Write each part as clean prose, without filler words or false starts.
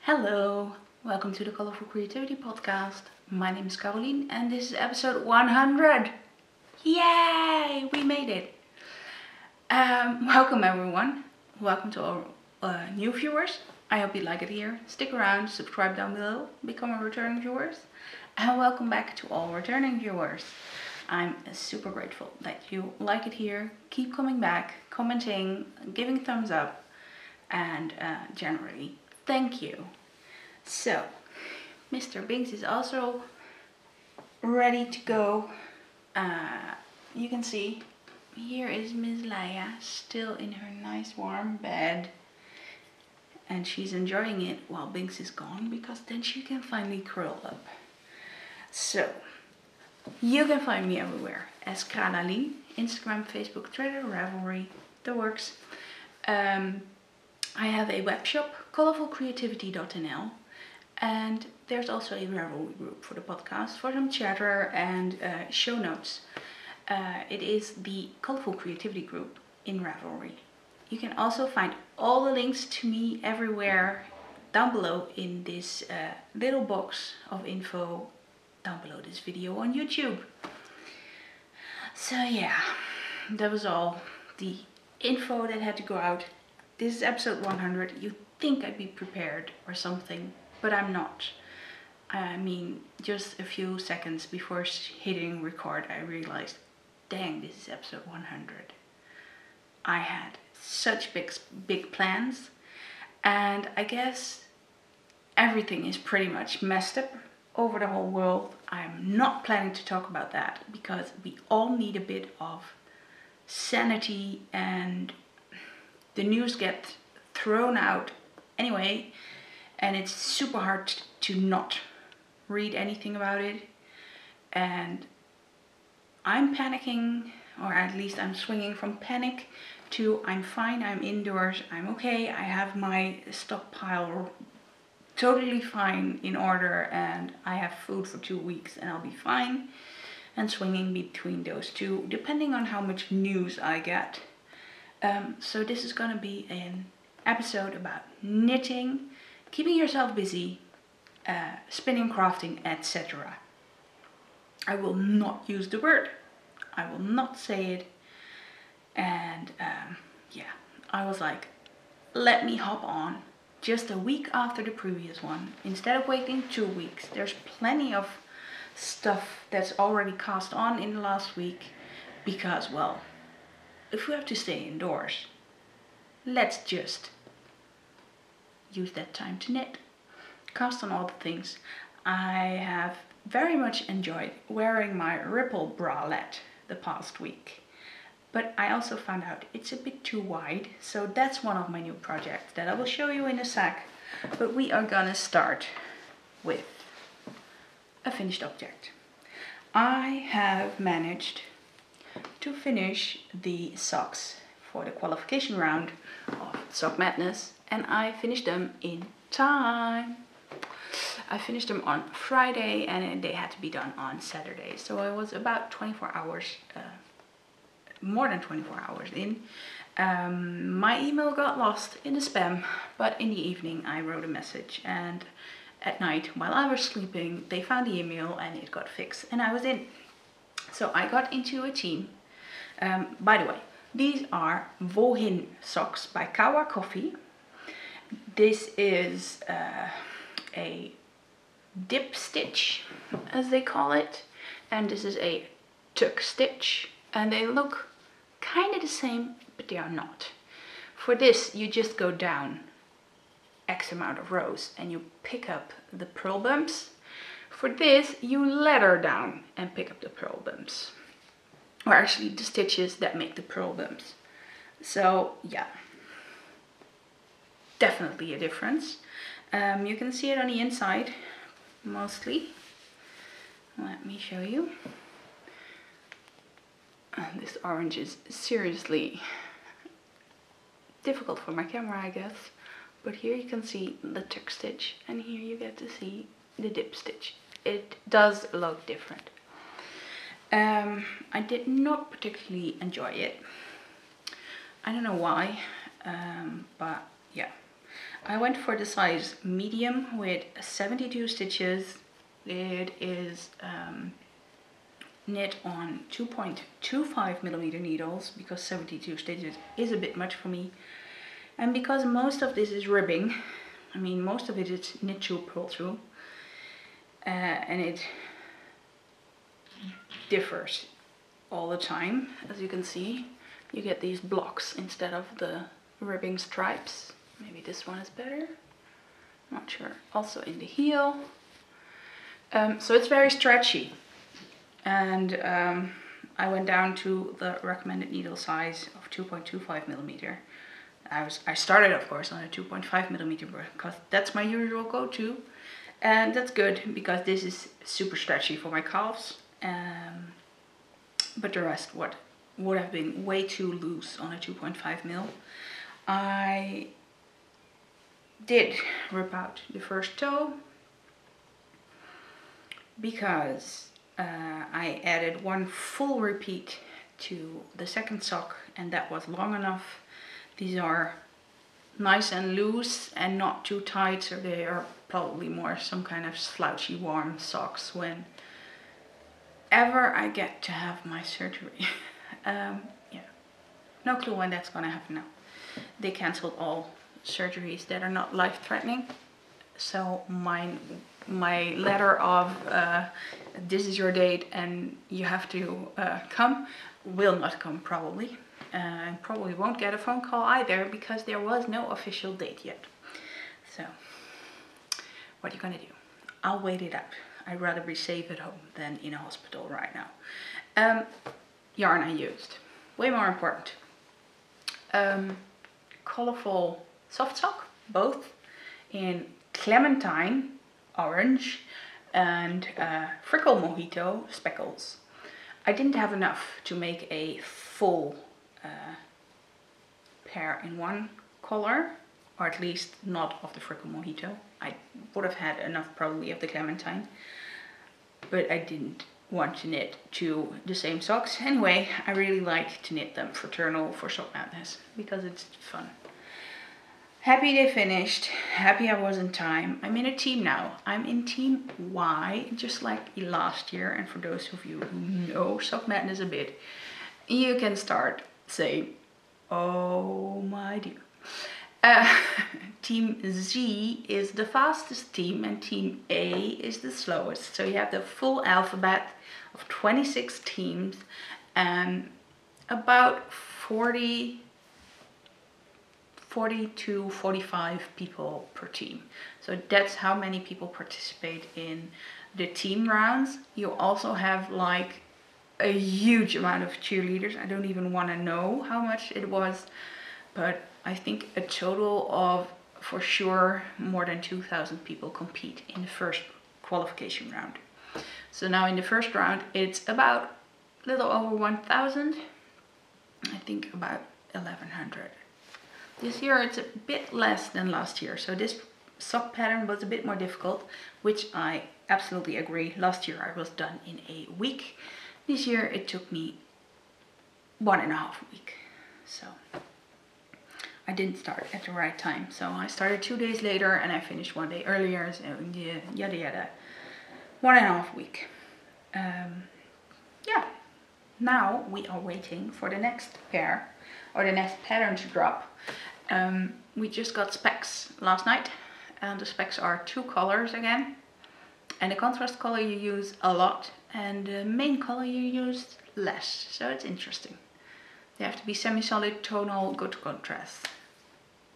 Hello, welcome to the Colourful Creativity podcast. My name is Carolien and this is episode 100. Yay, we made it. Welcome everyone. Welcome to all new viewers. I hope you like it here. Stick around, subscribe down below, become a returning viewers. And welcome back to all returning viewers. I'm super grateful that you like it here. Keep coming back, commenting, giving thumbs up, and generally, thank you. So, Mr. Binks is also ready to go. You can see, here is Miss Leia still in her nice warm bed. And she's enjoying it while Binks is gone, because then she can finally curl up. So, you can find me everywhere as Carolien, Instagram, Facebook, Twitter, Ravelry, the works. I have a web shop, colourfulcreativity.nl, and there's also a Ravelry group for the podcast for some chatter and show notes. It is the Colourful Creativity group in Ravelry. You can also find all the links to me everywhere down below in this little box of info down below this video on YouTube. So yeah, that was all the info that had to go out. This is episode 100. You think I'd be prepared or something, but I'm not. I mean, just a few seconds before hitting record, I realized, dang, this is episode 100. I had such big plans, and I guess everything is pretty much messed up over the whole world. I'm not planning to talk about that because we all need a bit of sanity, and the news gets thrown out anyway, and it's super hard to not read anything about it. And I'm panicking, or at least I'm swinging from panic to I'm fine, I'm indoors, I'm okay, I have my stockpile totally fine in order, and I have food for 2 weeks and I'll be fine, and swinging between those two depending on how much news I get. So this is gonna be an episode about knitting, keeping yourself busy, spinning, crafting, etc. I will not use the word, I will not say it, and yeah, I was like, let me hop on just a week after the previous one, instead of waiting 2 weeks. There's plenty of stuff that's already cast on in the last week, because, well, if we have to stay indoors, let's just use that time to knit, cast on all the things. I have very much enjoyed wearing my Ripple bralette the past week, but I also found out it's a bit too wide, so that's one of my new projects that I will show you in a sec. But we are gonna start with a finished object. I have managed to finish the socks for the qualification round of Sock Madness, and I finished them in time. I finished them on Friday and they had to be done on Saturday, so I was about 24 hours, more than 24 hours in. My email got lost in the spam, but in the evening I wrote a message, and at night while I was sleeping they found the email and it got fixed and I was in. So I got into a team. By the way, these are Wohin socks by Kawa Coffee. This is a dip stitch, as they call it, and this is a tuck stitch, and they look kind of the same, but they are not. For this you just go down X amount of rows and you pick up the purl bumps. For this you ladder down and pick up the purl bumps, or actually the stitches that make the purl bumps. So yeah, definitely a difference. You can see it on the inside mostly. Let me show you. This orange is seriously difficult for my camera, I guess, but here you can see the tuck stitch and here you get to see the dip stitch. It does look different. I did not particularly enjoy it. I don't know why, but yeah. I went for the size medium with 72 stitches. It is knit on 2.25 millimeter needles because 72 stitches is a bit much for me. And because most of this is ribbing, I mean most of it is knit through, pull through, and it differs all the time. As you can see, you get these blocks instead of the ribbing stripes. Maybe this one is better, not sure. Also in the heel. So it's very stretchy, and I went down to the recommended needle size of 2.25 millimeter. I started of course on a 2.5 millimeter because that's my usual go-to, and that's good because this is super stretchy for my calves. But the rest would have been way too loose on a 2.5 mil. I did rip out the first toe because I added one full repeat to the second sock, and that was long enough. These are nice and loose and not too tight, so they are probably more some kind of slouchy warm socks when ever I get to have my surgery. Yeah, no clue when that's gonna happen now. They cancelled all surgeries that are not life-threatening, so my letter of this is your date and you have to come will not come probably. And probably won't get a phone call either because there was no official date yet. So what are you gonna do? I'll wait it out. I'd rather be safe at home than in a hospital right now. Yarn I used, way more important. Colourful soft sock, both in clementine orange and frickle mojito speckles. I didn't have enough to make a full pair in one color, or at least not of the frickle mojito. I would have had enough probably of the clementine, but I didn't want to knit two the same socks. Anyway, I really like to knit them fraternal for Sock Madness because it's fun. Happy they finished, happy I was in time. I'm in a team now. I'm in team Y, just like last year. And for those of you who know Sock Madness a bit, you can start saying, oh my dear. Team Z is the fastest team and Team A is the slowest. So you have the full alphabet of 26 teams and about 40 to 45 people per team. So that's how many people participate in the team rounds. You also have like a huge amount of cheerleaders. I don't even want to know how much it was, but I think a total of, for sure, more than 2,000 people compete in the first qualification round. So now in the first round, it's about a little over 1,000. I think about 1,100. This year it's a bit less than last year. So this sock pattern was a bit more difficult, which I absolutely agree. Last year I was done in a week. This year it took me 1.5 weeks. So I didn't start at the right time. So I started 2 days later and I finished 1 day earlier. So yada yada. 1.5 weeks. Yeah. Now we are waiting for the next pair or the next pattern to drop. We just got specs last night and the specs are 2 colors again. And the contrast color you use a lot and the main color you use less. So it's interesting. They have to be semi-solid, tonal, good contrast.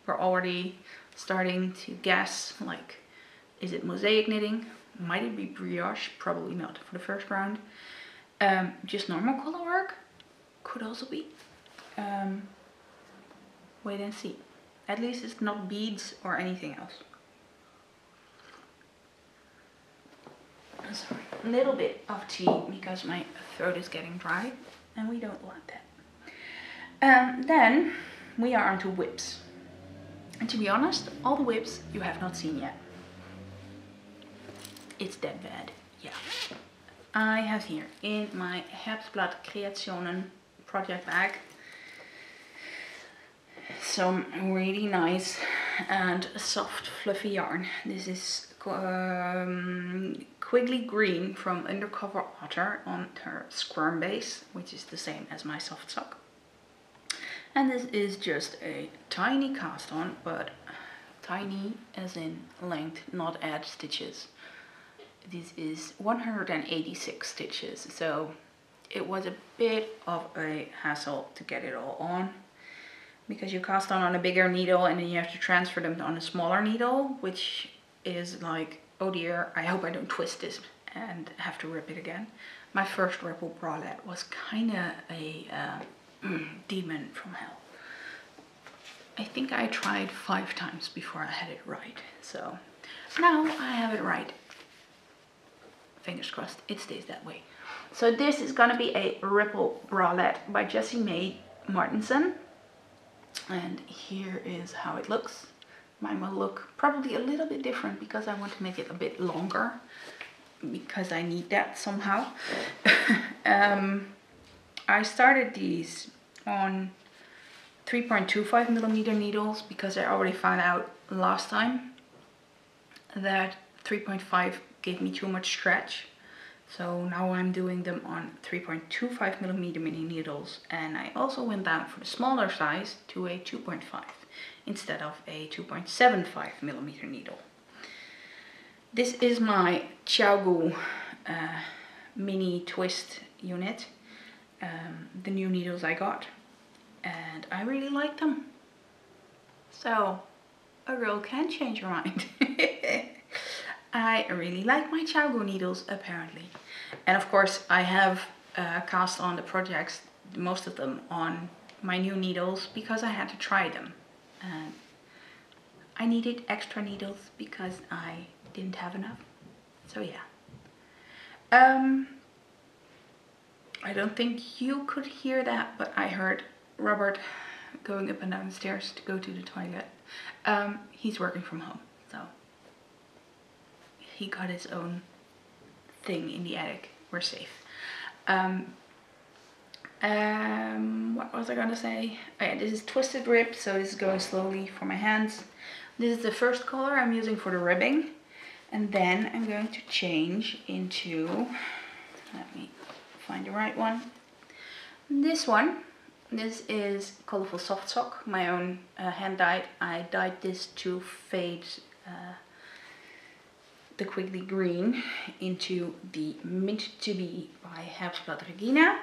We're already starting to guess, like, is it mosaic knitting? Might it be brioche? Probably not for the first round. Just normal color work? Could also be. Wait and see. At least it's not beads or anything else. Sorry, a little bit of tea because my throat is getting dry and we don't want that. Then we are onto whips. And to be honest, all the whips you have not seen yet. It's that bad, yeah. I have here in my Herbstblatt Creationen project bag some really nice and soft fluffy yarn. This is Quigley Green from Undercover Otter on her squirm base, which is the same as my soft sock. And this is just a tiny cast on, but tiny as in length, not add stitches. This is 186 stitches, so it was a bit of a hassle to get it all on, because you cast on a bigger needle and then you have to transfer them on a smaller needle, which is like, oh dear, I hope I don't twist this and have to rip it again. My first ripple bralette was kind of a demon from hell. I think I tried 5 times before I had it right, so now I have it right. Fingers crossed it stays that way. So this is gonna be a ripple bralette by Jessie Mae Martinson, and here is how it looks. Mine will look probably a little bit different because I want to make it a bit longer, because I need that somehow. I started these on 3.25mm needles because I already found out last time that 3.5 gave me too much stretch. So now I'm doing them on 3.25mm mini needles, and I also went down for the smaller size to a 2.5 instead of a 2.75mm needle. This is my CoGo mini twist unit, the new needles I got, and I really like them. So a girl can change her mind. I really like my CoGo needles apparently. And of course I have cast on the projects, most of them on my new needles, because I had to try them. And I needed extra needles because I didn't have enough. So yeah. I don't think you could hear that, but I heard Robert going up and down the stairs to go to the toilet. He's working from home, so he got his own thing in the attic. We're safe. What was I gonna say? Oh yeah, this is Twisted Rib, so this is going slowly for my hands. This is the first color I'm using for the ribbing, and then I'm going to change into, let me find the right one, this one. This is Colourful Soft Sock, my own hand dyed. I dyed this to fade the Quigley Green into the Mint to Be by Herbsblad Regina.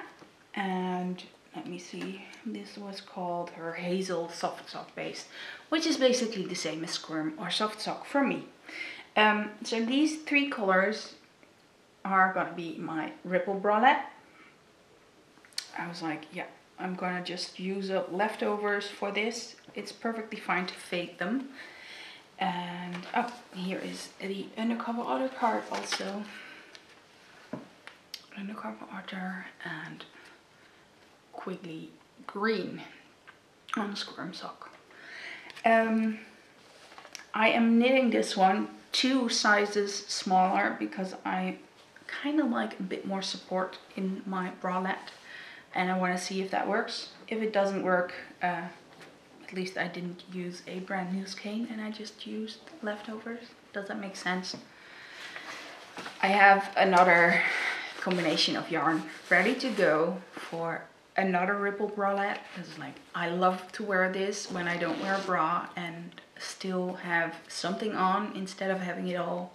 And let me see, this was called her Hazel Soft Sock base, which is basically the same as Squirm or Soft Sock for me. So these 3 colors are gonna be my ripple bralette. I was like, yeah, I'm gonna just use up leftovers for this. It's perfectly fine to fade them. And oh, here is the Undercover Otter card also. Undercover Otter and Quigley Green on Squirm Sock. I am knitting this one 2 sizes smaller because I kind of like a bit more support in my bralette, and I want to see if that works. If it doesn't work, at least I didn't use a brand new skein and I just used leftovers. Does that make sense? I have another combination of yarn ready to go for another ripple bralette. It's like, I love to wear this when I don't wear a bra and still have something on instead of having it all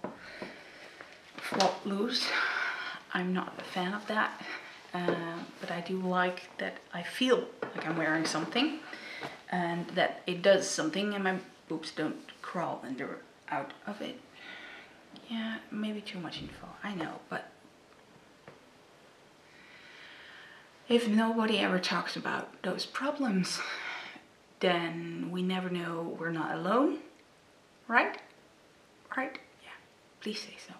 flop loose. I'm not a fan of that, but I do like that I feel like I'm wearing something and that it does something and my boobs don't crawl under out of it. Yeah, maybe too much info, I know, but if nobody ever talks about those problems, then we never know we're not alone, right? Right? Yeah, please say so.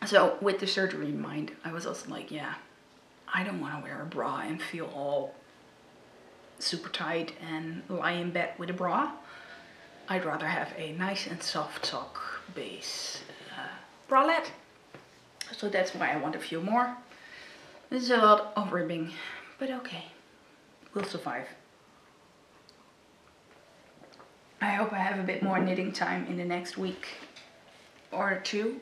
So with the surgery in mind, I was also like, yeah, I don't want to wear a bra and feel all super tight and lie in bed with a bra. I'd rather have a nice and soft sock base bralette. So that's why I want a few more. This is a lot of ribbing, but okay, we'll survive. I hope I have a bit more knitting time in the next week or two.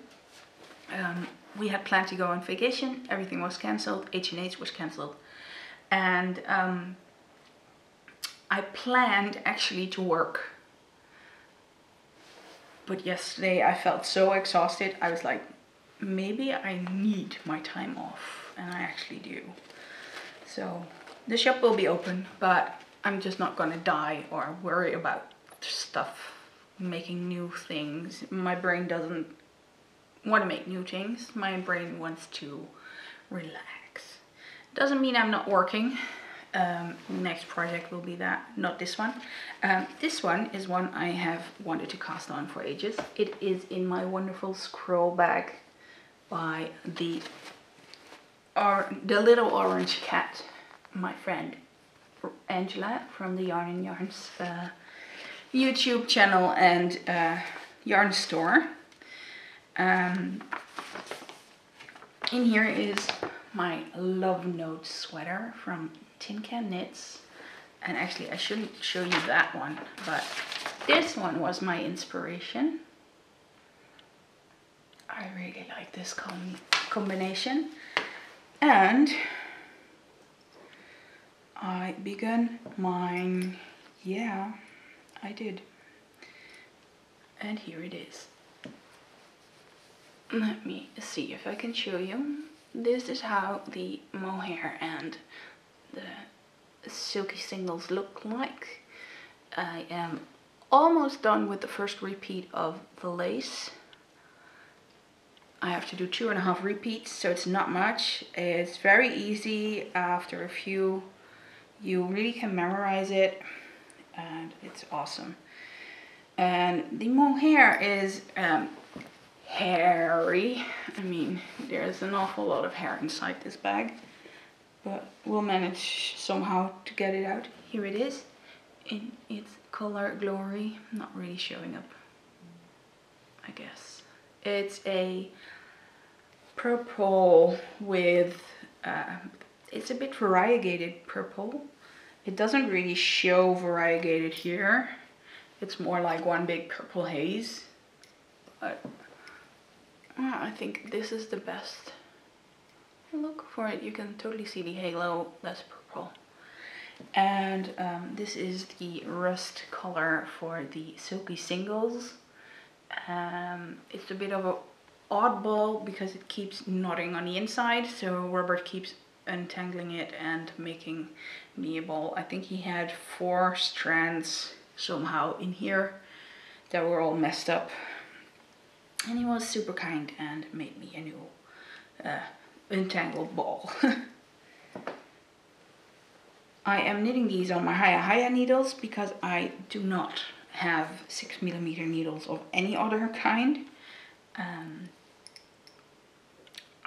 We had planned to go on vacation, everything was cancelled, H&H was cancelled. And I planned actually to work. But yesterday I felt so exhausted, I was like, maybe I need my time off. And I actually do. So the shop will be open, but I'm just not gonna die or worry about stuff, making new things. My brain doesn't want to make new things. My brain wants to relax. Doesn't mean I'm not working. Next project will be that, not this one. This one is one I have wanted to cast on for ages. It is in my wonderful scroll bag by the little orange cat, my friend Angela from the Yarn and Yarns YouTube channel and yarn store. In here is my Love Note sweater from Tin Can Knits, and actually I shouldn't show you that one, but this one was my inspiration. I really like this combination, and I began mine. Yeah, I did, and here it is. Let me see if I can show you. This is how the mohair and the silky singles look like. I am almost done with the first repeat of the lace. I have to do 2.5 repeats, so it's not much. It's very easy. After a few, you really can memorize it, and it's awesome. And the mohair is hairy. I mean, there's an awful lot of hair inside this bag, but we'll manage somehow to get it out. Here it is in its color glory. Not really showing up, I guess. It's a purple with it's a bit variegated purple. It doesn't really show variegated here. It's more like one big purple haze, but I think this is the best look for it. You can totally see the halo, less purple. And this is the rust color for the silky singles. It's a bit of a oddball because it keeps knotting on the inside, so Robert keeps untangling it and making me a ball. I think he had 4 strands somehow in here that were all messed up. And he was super kind and made me a new untangled ball. I am knitting these on my Haya needles because I do not have 6mm needles of any other kind.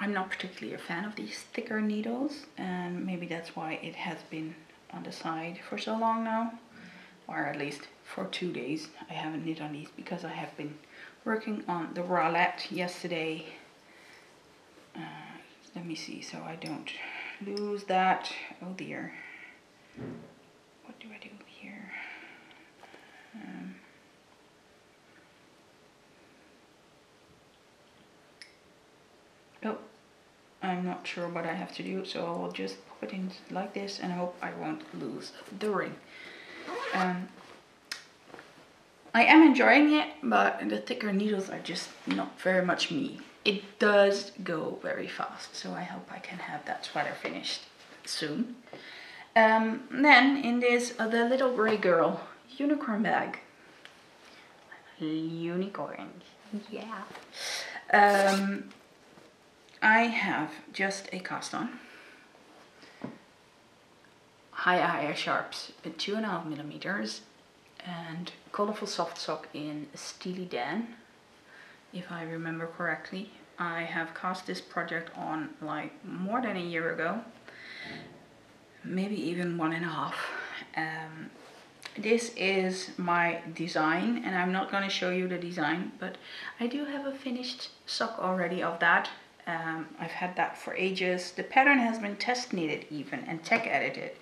I'm not particularly a fan of these thicker needles, and maybe that's why it has been on the side for so long now, or at least for 2 days. I haven't knit on these because I have been working on the bralette yesterday. Let me see so I don't lose that. Oh dear. What do I do here? Oh, I'm not sure what I have to do, so I will just put it in like this and hope I won't lose the ring. I am enjoying it, but the thicker needles are just not very much me. It does go very fast, so I hope I can have that sweater finished soon. Then in this, the little grey girl unicorn bag. Unicorn, yeah. I have just a cast on Haya Sharps at 2.5mm and Colourful soft sock in Steely Dan, if I remember correctly. I have cast this project on like more than a year ago, maybe even 1.5. This is my design, and I'm not going to show you the design, but I do have a finished sock already of that. I've had that for ages. The pattern has been test knitted even and tech edited,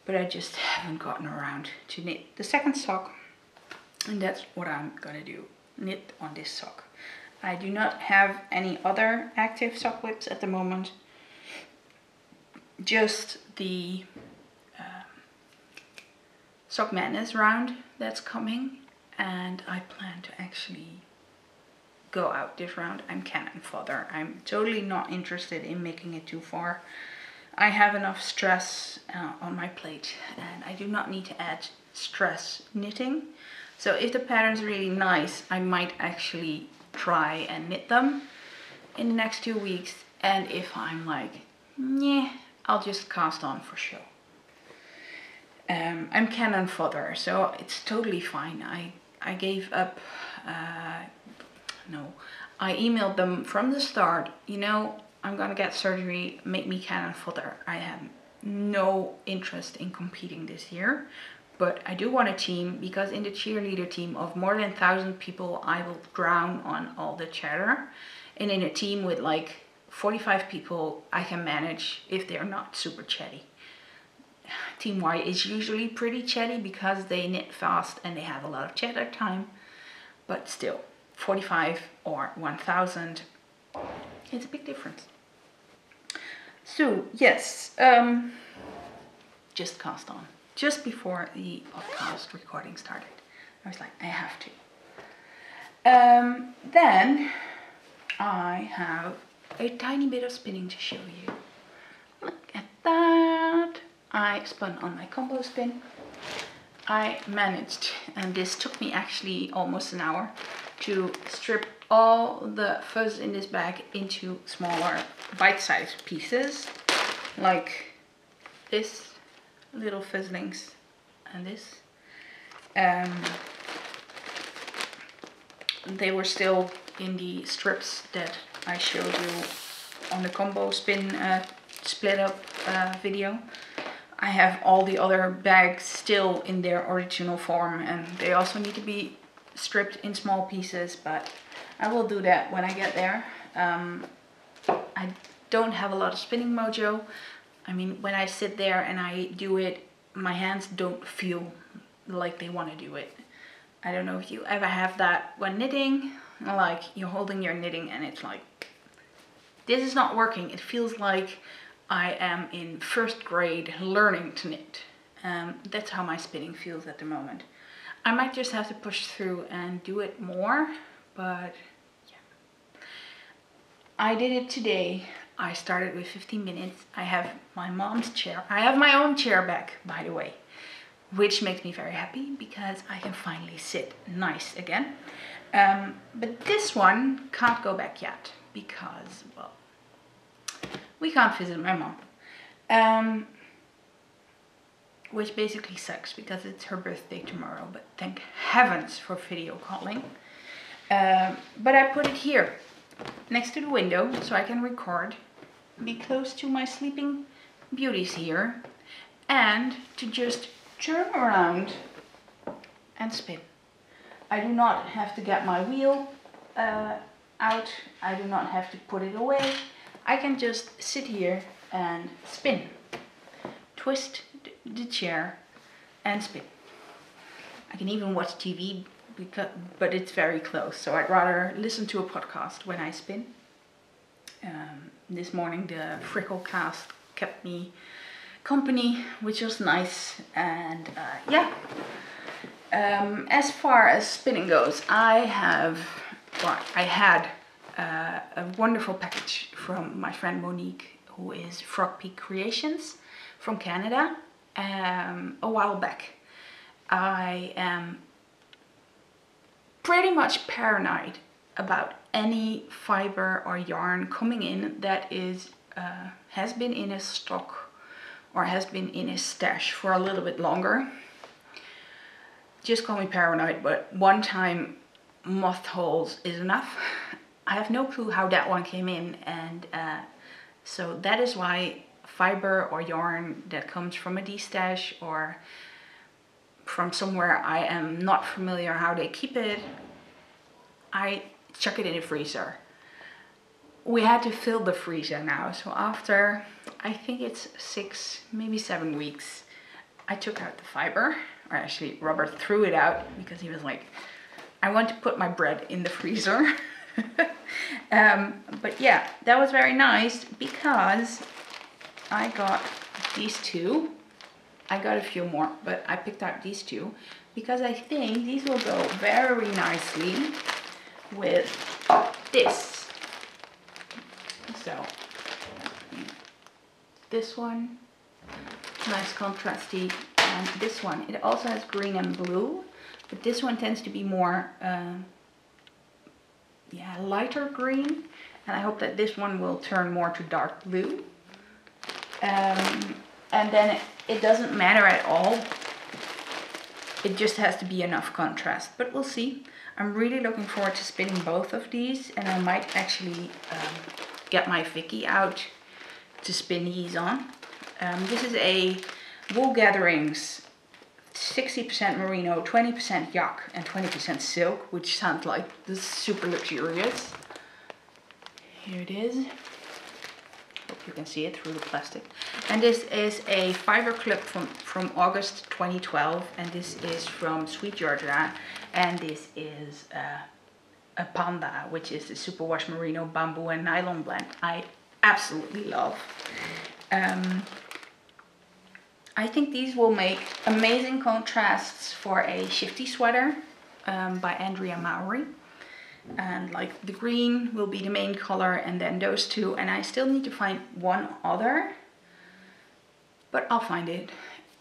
but I just haven't gotten around to knit the second sock. And that's what I'm gonna do, knit on this sock. I do not have any other active sock whips at the moment, just the Sock Madness round that's coming, and I plan to actually go out this round. I'm cannon fodder. I'm totally not interested in making it too far. I have enough stress on my plate, and I do not need to add stress knitting. So if the pattern's really nice, I might actually try and knit them in the next 2 weeks. And if I'm like, yeah, I'll just cast on for show. I'm cannon fodder, so it's totally fine. I gave up, no, I emailed them from the start, you know, I'm gonna get surgery, make me cannon fodder. I have no interest in competing this year, but I do want a team, because in the cheerleader team of more than 1,000 people, I will drown on all the chatter. And in a team with like 45 people, I can manage if they're not super chatty. Team Y is usually pretty chatty because they knit fast and they have a lot of chatter time, but still 45 or 1,000, it's a big difference. So yes, just cast on just before the podcast recording started. I was like, I have to. Then I have a tiny bit of spinning to show you. Look at that. I spun on my combo spin. I managed, and this took me actually almost an hour, to strip all the fuzz in this bag into smaller bite-sized pieces, like this little fuzzlings and this. They were still in the strips that I showed you on the combo spin split up video. I have all the other bags still in their original form, and they also need to be stripped in small pieces, but I will do that when I get there. I don't have a lot of spinning mojo. I mean, when I sit there and I do it, my hands don't feel like they want to do it. I don't know if you ever have that when knitting, like you're holding your knitting and it's like, this is not working. It feels like I am in first grade learning to knit. That's how my spinning feels at the moment. I might just have to push through and do it more, but yeah. I did it today. I started with 15 minutes. I have my mom's chair. I have my own chair back, by the way, which makes me very happy because I can finally sit nice again. But this one can't go back yet because, well, we can't visit my mom. Which basically sucks because it's her birthday tomorrow, but thank heavens for video calling. But I put it here next to the window so I can record, be close to my sleeping beauties here, and to just turn around and spin. I do not have to get my wheel out. I do not have to put it away. I can just sit here and spin. Twist the chair and spin. I can even watch TV, but it's very close, so I'd rather listen to a podcast when I spin. This morning the Frickle cast kept me company, which was nice, and yeah. As far as spinning goes, I had a wonderful package from my friend Monique, who is Frog Peak Creations from Canada, a while back. I am pretty much paranoid about any fiber or yarn coming in that is has been in a stock or has been in a stash for a little bit longer. Just call me paranoid, but one time moth holes is enough. I have no clue how that one came in, and so that is why fiber or yarn that comes from a de-stash or from somewhere I am not familiar how they keep it, I chuck it in the freezer. We had to fill the freezer now, so after I think it's 6, maybe 7 weeks, I took out the fiber, or actually Robert threw it out because he was like, I want to put my bread in the freezer. But yeah, that was very nice because I got these two. I got a few more, but I picked out these two because I think these will go very nicely with this. So this one, nice contrasty, and this one, it also has green and blue, but this one tends to be more yeah, lighter green, and I hope that this one will turn more to dark blue. And then it doesn't matter at all, it just has to be enough contrast, but we'll see. I'm really looking forward to spinning both of these, and I might actually get my Vicky out to spin these on. This is a Wool Gatherings 60% merino, 20% yak and 20% silk, which sounds like this is super luxurious. Here it is. Hope you can see it through the plastic. And this is a fiber clip from August 2012, and this is from Sweet Georgia, and this is a Panda, which is the superwash merino, bamboo and nylon blend. I absolutely love. I think these will make amazing contrasts for a shifty sweater by Andrea Mowry. And like the green will be the main color, and then those two, and I still need to find one other, but I'll find it.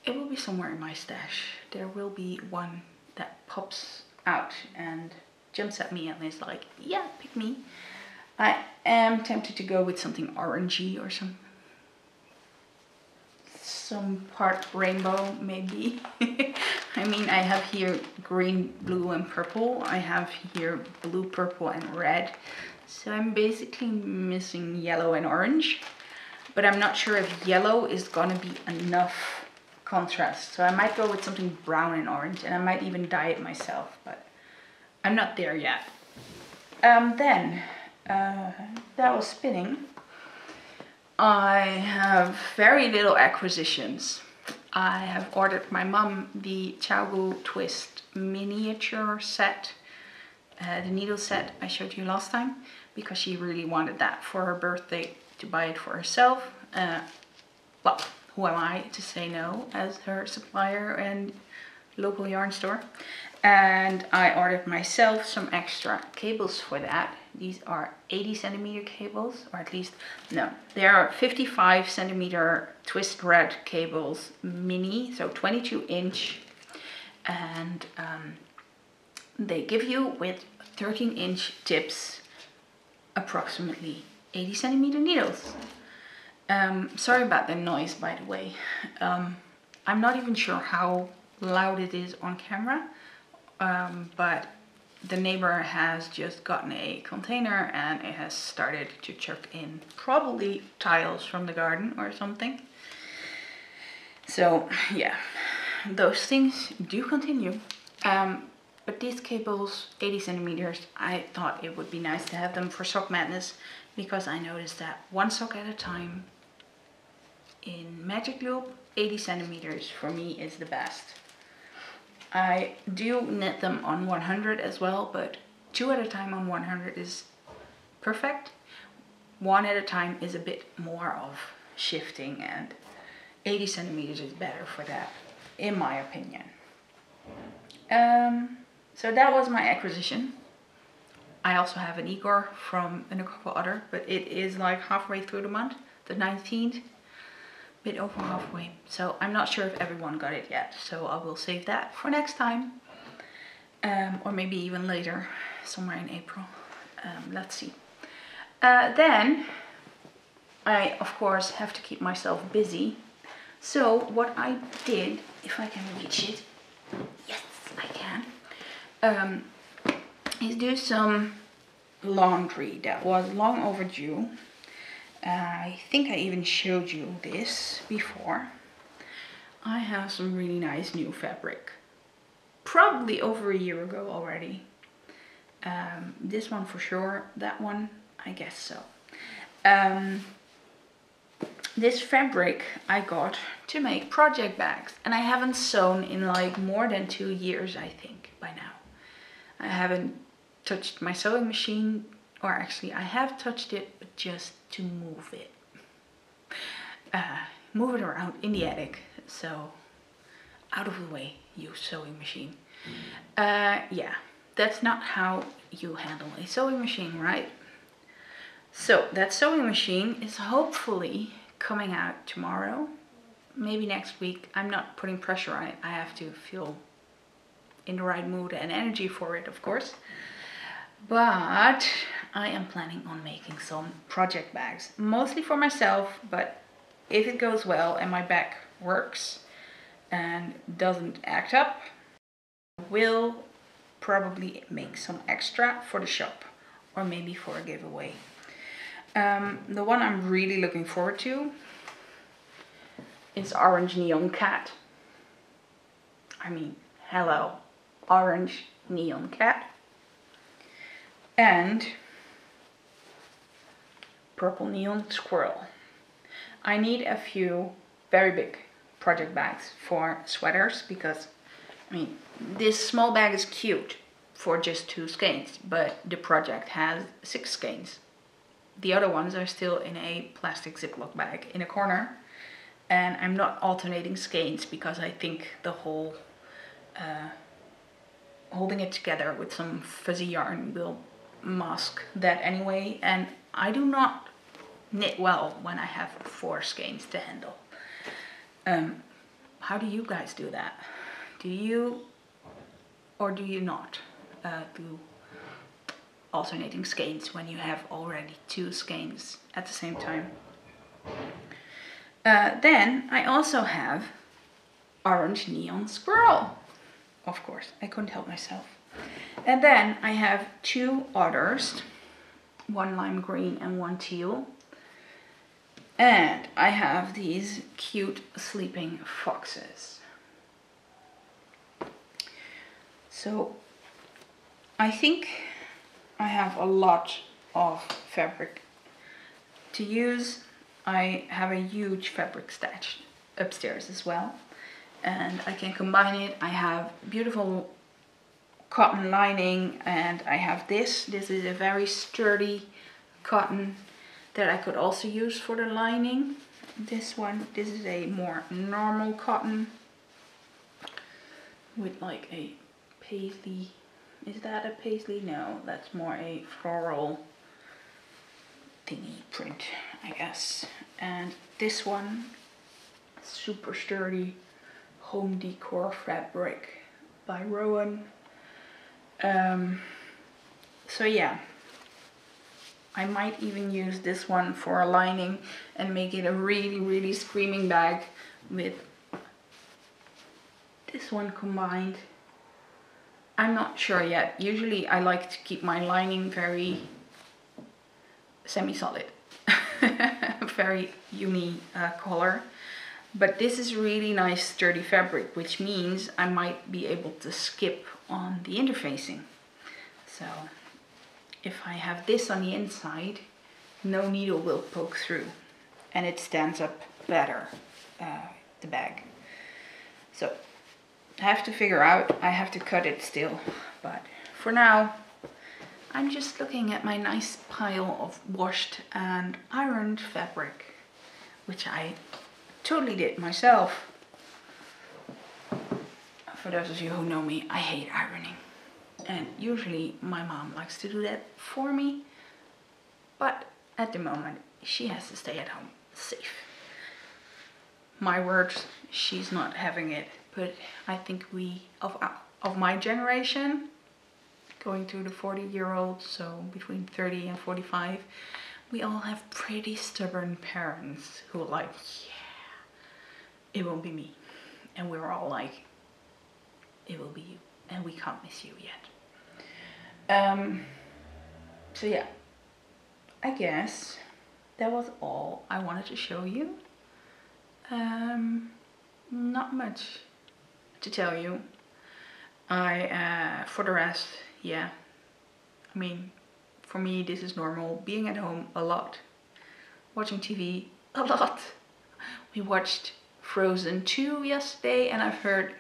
It will be somewhere in my stash. There will be one that pops out and jumps at me and is like, yeah, pick me. I am tempted to go with something orangey or some part rainbow maybe. I mean, I have here green, blue and purple. I have here blue, purple and red. So I'm basically missing yellow and orange. But I'm not sure if yellow is gonna be enough contrast. So I might go with something brown and orange, and I might even dye it myself, but I'm not there yet. Then that was spinning. I have very little acquisitions. I have ordered my mum the Xiaogu Twist miniature set, the needle set I showed you last time, because she really wanted that for her birthday, to buy it for herself. Well, who am I to say no as her supplier and local yarn store? And I ordered myself some extra cables for that. These are 80 centimeter cables, or at least, no, they are 55 centimeter twist red cables mini, so 22 inch. And they give you with 13 inch tips, approximately 80 centimeter needles. Sorry about the noise, by the way. I'm not even sure how loud it is on camera, but the neighbor has just gotten a container and it has started to chuck in probably tiles from the garden or something. So yeah, those things do continue. But these cables, 80 centimeters, I thought it would be nice to have them for Sock Madness, because I noticed that one sock at a time in Magic Loop, 80 centimeters for me is the best. I do knit them on 100 as well, but 2 at a time on 100 is perfect. 1 at a time is a bit more of shifting, and 80 centimeters is better for that, in my opinion. So that was my acquisition. I also have an Igor from a couple other, but it is like halfway through the month, the 19th. Bit over halfway, so I'm not sure if everyone got it yet, so I will save that for next time, or maybe even later, somewhere in April. Let's see. Then I of course have to keep myself busy, so what I did, if I can reach it, yes I can, is do some laundry that was long overdue. I think I even showed you this before. I have some really nice new fabric, probably over a year ago already. This one for sure, that one I guess so. this fabric I got to make project bags, and I haven't sewn in like more than 2 years, I think, by now. I haven't touched my sewing machine, or actually I have touched it, but just to move it. Move it around in the attic, so out of the way, you sewing machine. Yeah, that's not how you handle a sewing machine, right? So that sewing machine is hopefully coming out tomorrow, maybe next week. I'm not putting pressure on it. I have to feel in the right mood and energy for it, of course. But I am planning on making some project bags, mostly for myself, but if it goes well and my bag works and doesn't act up, I will probably make some extra for the shop or maybe for a giveaway. The one I'm really looking forward to is Orange Neon Cat. I mean, hello, Orange Neon Cat. And Purple Neon Squirrel. I need a few very big project bags for sweaters because, I mean, this small bag is cute for just 2 skeins, but the project has 6 skeins. The other ones are still in a plastic Ziploc bag in a corner, and I'm not alternating skeins because I think the whole holding it together with some fuzzy yarn will mask that anyway, and I do not knit well when I have 4 skeins to handle. How do you guys do that? Do you or do you not do alternating skeins when you have already 2 skeins at the same time? Then I also have Orange Neon Squirrel. Of course, I couldn't help myself. And then I have 2 others, one lime green and one teal. And I have these cute sleeping foxes. So I think I have a lot of fabric to use. I have a huge fabric stash upstairs as well, and I can combine it. I have beautiful cotton lining, and I have this. This is a very sturdy cotton that I could also use for the lining. This is a more normal cotton with like a paisley. Is that a paisley? No, that's more a floral thingy print, I guess. And this one, super sturdy home decor fabric by Rowan. So yeah, I might even use this one for a lining and make it a really screaming bag with this one combined. I'm not sure yet. Usually I like to keep my lining very semi-solid, very uni color. But this is really nice sturdy fabric, which means I might be able to skip on the interfacing. So if I have this on the inside, no needle will poke through and it stands up better, the bag. So I have to figure out, I have to cut it still, but for now I'm just looking at my nice pile of washed and ironed fabric, which I totally did myself. For those of you who know me, I hate ironing, and usually my mom likes to do that for me, but at the moment she has to stay at home safe. My words, she's not having it. But I think we, of my generation, going through the 40-year-old, so between 30 and 45, we all have pretty stubborn parents who are like, yeah, it won't be me. And we're all like, it will be you, and we can't miss you yet. So yeah, I guess that was all I wanted to show you. Not much to tell you. For the rest, yeah, I mean, for me this is normal, being at home a lot, watching TV a lot, We watched Frozen 2 yesterday, and I've heard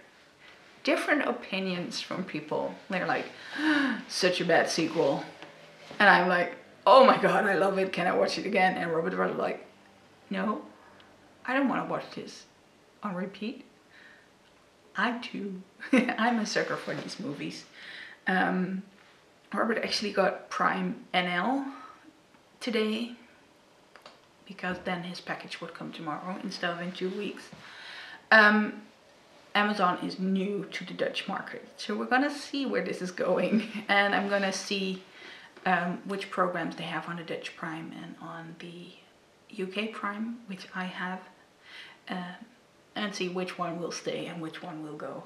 different opinions from people. They're like, such a bad sequel. And I'm like, oh my god, I love it. Can I watch it again? And Robert was like, no, I don't want to watch this on repeat. I do. I'm a sucker for these movies. Robert actually got Prime NL today, because then his package would come tomorrow instead of in 2 weeks. Amazon is new to the Dutch market, so we're gonna see where this is going, and I'm gonna see which programs they have on the Dutch Prime and on the UK Prime, which I have, and see which one will stay and which one will go.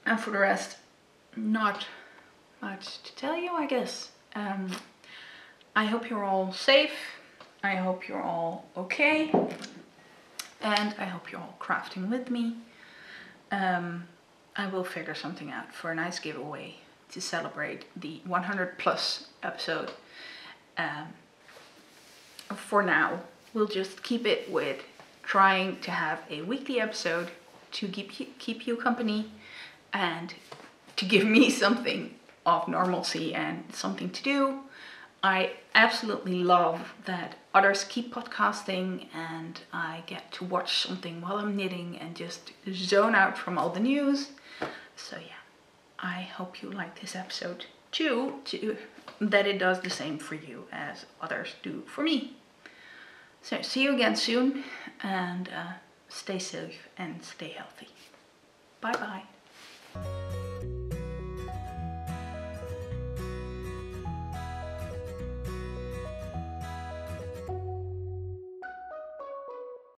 And for the rest, not much to tell you, I guess. I hope you're all safe. I hope you're all okay. And I hope you're all crafting with me. I will figure something out for a nice giveaway to celebrate the 100 plus episode. For now, we'll just keep it with trying to have a weekly episode to keep you company and to give me something of normalcy and something to do. I absolutely love that others keep podcasting and I get to watch something while I'm knitting and just zone out from all the news. So yeah, I hope you like this episode too, that it does the same for you as others do for me. So see you again soon, and stay safe and stay healthy. Bye bye.